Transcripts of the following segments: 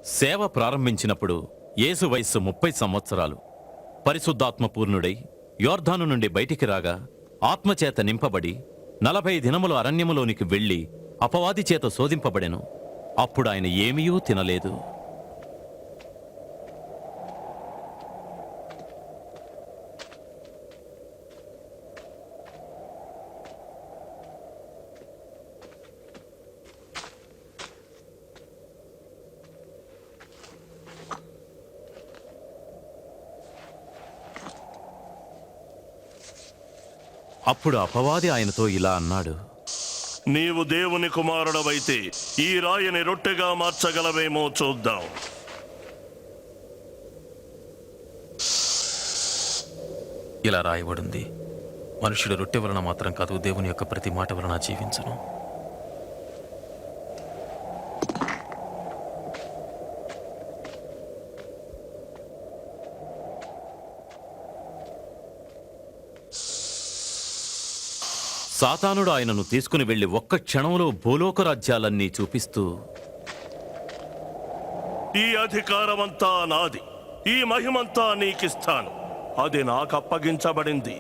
సేవ ప్రారంభించినప్పుడు యేసు వయస్సు 30 సంవత్సరాలు. పరిశుద్ధాత్మ పూర్ణుడై యోర్దాను నుండి బయటికి రాగా ఆత్మచేత నింపబడి 40 దినములు అరణ్యములోనికి వెళ్లి అపవాది చేత శోధింపబడెను. అప్పుడు ఆయన ఏమీయూ తినలేదు. అప్పుడు అపవాది ఆయనతో ఇలా అన్నాడు, నీవు దేవుని కుమారుడవైతే ఈ రాయిని రొట్టెగా మార్చగలవేమో చూద్దాం. ఇలా రాయబడింది, మనుషుడు రొట్టె వలన మాత్రం కాదు, దేవుని యొక్క ప్రతి మాట వలన జీవించును. సాతానుడు ఆయనను తీసుకుని వెళ్లి ఒక్క క్షణంలో భూలోక రాజ్యాలన్నీ చూపిస్తూ, ఈ అధికారమంతా నాది, ఈ మహిమంతా నీకిస్తాను. అది నాకు అప్పగించబడింది.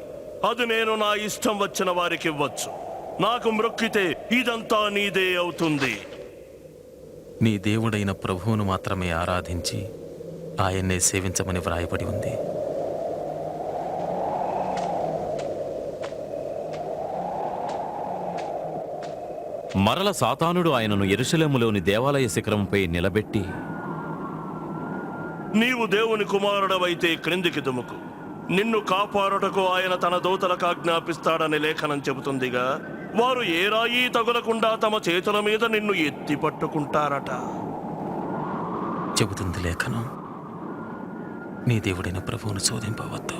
అది నేను నా ఇష్టం వచ్చిన వారికి ఇవ్వచ్చు. నాకు మ్రొక్కితే ఇదంతా నీదే అవుతుంది. నీ దేవుడైన ప్రభువును మాత్రమే ఆరాధించి ఆయన్నే సేవించమని వ్రాయబడి ఉంది. మరల సాతానుడు ఆయనను యెరూషలేములోని దేవాలయ శిఖరంపై నిలబెట్టి, నీవు దేవుని కుమారుడవైతే క్రిందికి దుముకు. నిన్ను కాపాడుటకు ఆయన తన దూతలకు ఆజ్ఞాపిస్తాడని లేఖనం చెబుతుందిగా. వారు ఏ రాయి తగులకుండా తమ చేతుల మీద నిన్ను ఎత్తి పట్టుకుంటారట. చెబుతుంది లేఖనం, నీ దేవుడైన ప్రభువును శోధింపవద్దు.